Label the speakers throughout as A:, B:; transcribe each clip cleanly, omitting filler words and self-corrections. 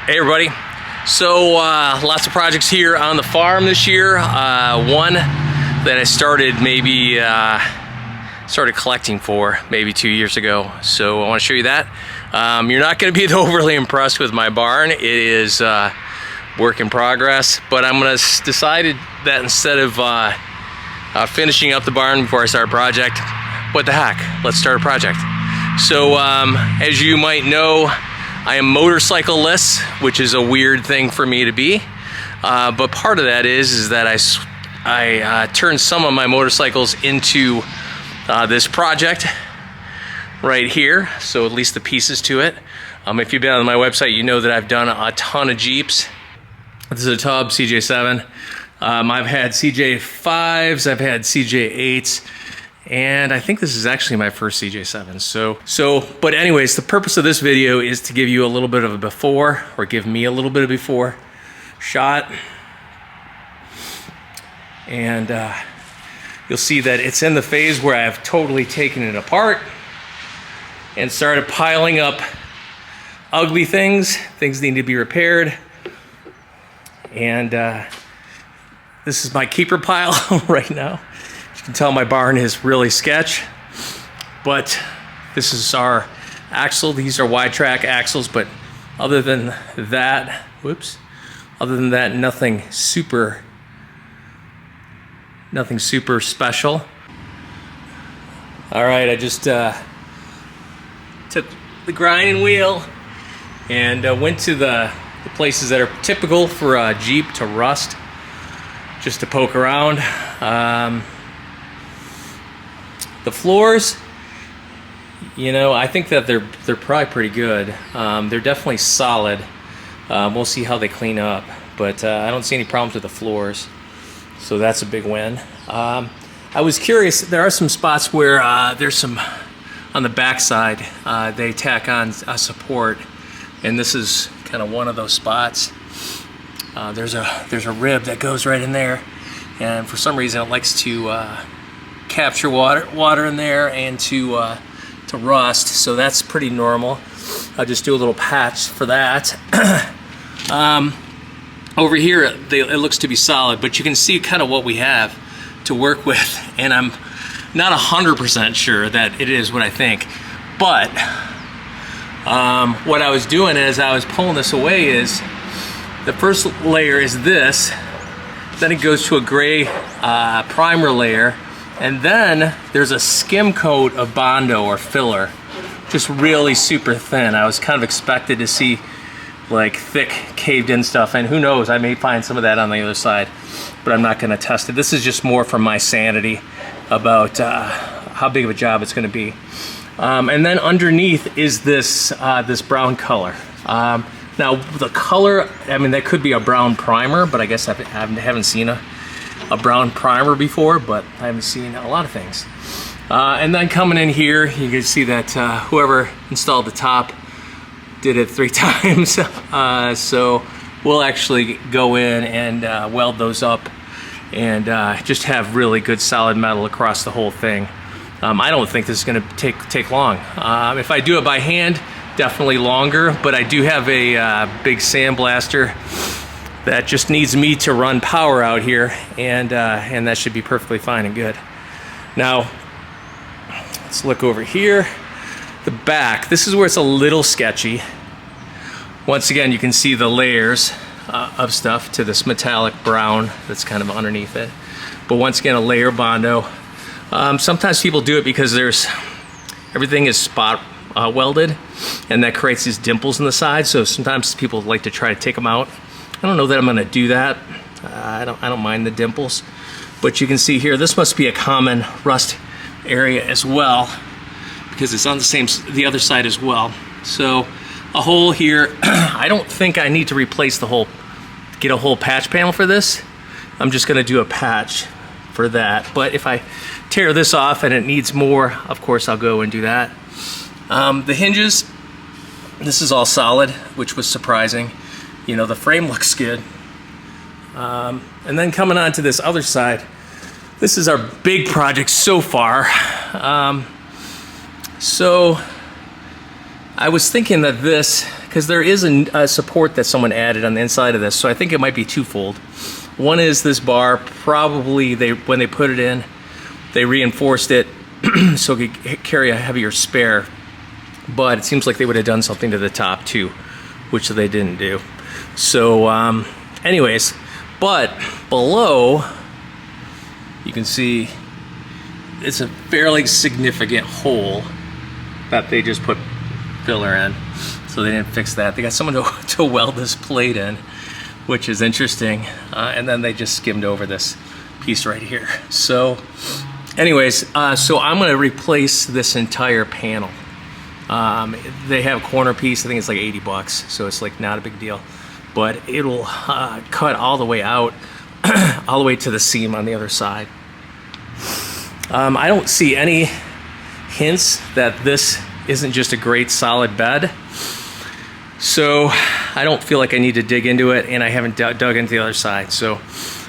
A: Hey everybody, so lots of projects here on the farm this year. One that I started started collecting for maybe 2 years ago, so I want to show you that. You're not going to be overly impressed with my barn. It is work in progress, but I'm going to decided that instead of finishing up the barn before I start a project, what the heck, let's start a project. So as you might know, I am motorcycle-less, which is a weird thing for me to be, but part of that is that I turned some of my motorcycles into this project right here, so at least the pieces to it. If you've been on my website, you know that I've done a ton of Jeeps. This is a tub CJ7. I've had CJ5s, I've had CJ8s, and I think this is actually my first CJ7. But anyways, the purpose of this video is to give you a little bit of a before, or give me a little bit of before shot. And you'll see that it's in the phase where I've totally taken it apart and started piling up ugly things. Things need to be repaired. And this is my keeper pile right now. You can tell my barn is really sketch, but this is our axle. These are wide track axles, but other than that, nothing super special. All right, I just took the grinding wheel and went to the places that are typical for a Jeep to rust, just to poke around. The floors, you know, I think that they're probably pretty good. They're definitely solid. We'll see how they clean up, but I don't see any problems with the floors, so that's a big win. I was curious, there are some spots where there's some, on the back side, they tack on a support, and this is kind of one of those spots. There's a rib that goes right in there, and for some reason it likes to capture water in there and to rust, so that's pretty normal. I'll just do a little patch for that. Over here it looks to be solid, but you can see kind of what we have to work with, and I'm not 100% sure that it is what I think. But what I was doing as I was pulling this away is, the first layer is this, then it goes to a gray primer layer, and then there's a skim coat of Bondo or filler, just really super thin. I was kind of expected to see like thick caved in stuff, and who knows, I may find some of that on the other side, but I'm not going to test it. This is just more for my sanity about how big of a job it's going to be. And then underneath is this this brown color. Now the color, I mean, that could be a brown primer, but I guess I haven't seen a brown primer before, but I haven't seen a lot of things. And then coming in here, you can see that whoever installed the top did it 3 times. So we'll actually go in and weld those up and just have really good solid metal across the whole thing. I don't think this is going to take long. If I do it by hand, definitely longer, but I do have a big sandblaster that just needs me to run power out here, and that should be perfectly fine and good. Now, let's look over here. The back, this is where it's a little sketchy. Once again, you can see the layers of stuff to this metallic brown that's kind of underneath it. But once again, a layer Bondo. Sometimes people do it because everything is spot welded, and that creates these dimples in the side, so sometimes people like to try to take them out. I don't know that I'm going to do that. I don't mind the dimples, but you can see here, this must be a common rust area as well, because it's on the other side as well. So a hole here. I don't think I need to replace get a whole patch panel for this. I'm just going to do a patch for that. But if I tear this off and it needs more, of course I'll go and do that. The hinges, this is all solid, which was surprising. You know, the frame looks good. And then coming on to this other side, this is our big project so far. So I was thinking that this because there is a support that someone added on the inside of this, so I think it might be twofold. One is this bar, probably when they put it in, they reinforced it so it could carry a heavier spare, but it seems like they would have done something to the top too, which they didn't do. So anyways, but below you can see it's a fairly significant hole that they just put filler in, so they didn't fix that. They got someone to weld this plate in, which is interesting, and then they just skimmed over this piece right here. So anyways, so I'm going to replace this entire panel. They have a corner piece, I think it's like 80 bucks, so it's like not a big deal, but it'll cut all the way out all the way to the seam on the other side. I don't see any hints that this isn't just a great solid bed, so I don't feel like I need to dig into it, and I haven't dug into the other side. So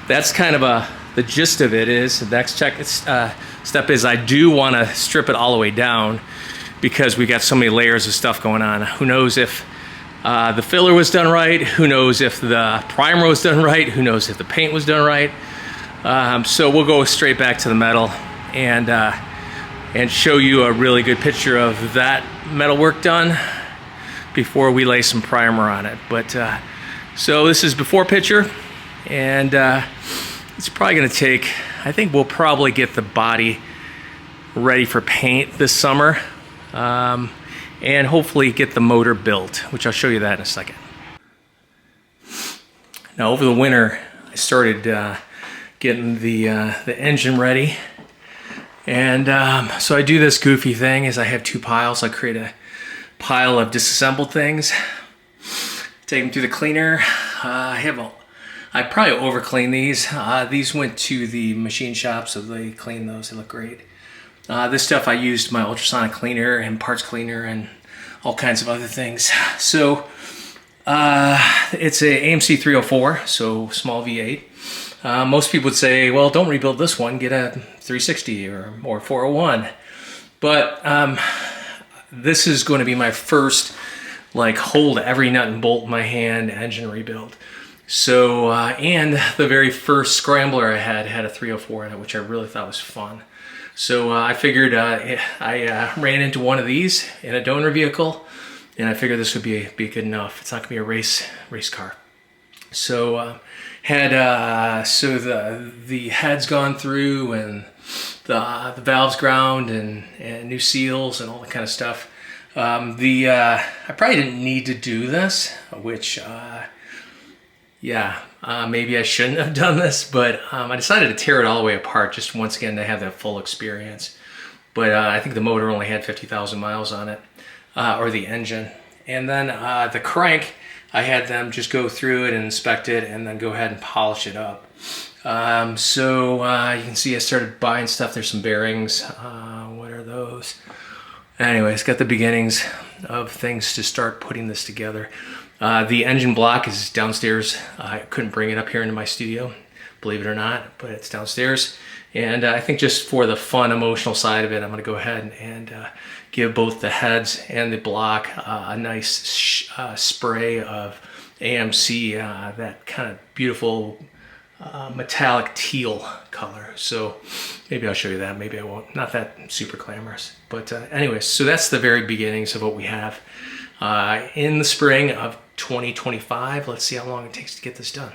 A: that's kind of the gist of it. Is the next step is I do want to strip it all the way down, because we got so many layers of stuff going on. Who knows if the filler was done right, who knows if the primer was done right, who knows if the paint was done right. So we'll go straight back to the metal and show you a really good picture of that metal work done before we lay some primer on it. But so this is before picture, and it's probably going to take, I think we'll probably get the body ready for paint this summer, and hopefully get the motor built, which I'll show you that in a second. Now over the winter I started getting the engine ready, and so I do this goofy thing is I have two piles. I create a pile of disassembled things, take them through the cleaner. I probably over clean these. These went to the machine shop, so they clean those. They look great. This stuff I used my ultrasonic cleaner and parts cleaner and all kinds of other things. So it's a AMC 304, so small V8. Most people would say, well, don't rebuild this one, get a 360 or 401. But this is going to be my first like hold every nut and bolt in my hand engine rebuild. So and the very first scrambler I had a 304 in it, which I really thought was fun. So I figured I ran into one of these in a donor vehicle, and I figured this would be good enough. It's not gonna be a race car. So so the head's gone through, and the valves ground, and new seals and all that kind of stuff. I probably didn't need to do this, which maybe I shouldn't have done this, but I decided to tear it all the way apart just once again to have that full experience. But I think the motor only had 50,000 miles on it, or the engine. And then the crank, I had them just go through it and inspect it and then go ahead and polish it up. So you can see I started buying stuff. There's some bearings. What are those? Anyways, got the beginnings of things to start putting this together. The engine block is downstairs. I couldn't bring it up here into my studio, believe it or not, but it's downstairs. And I think just for the fun, emotional side of it, I'm going to go ahead and give both the heads and the block a nice spray of AMC, that kind of beautiful metallic teal color. So maybe I'll show you that, maybe I won't. Not that super glamorous. But anyways, so that's the very beginnings of what we have in the spring of 2025. Let's see how long it takes to get this done.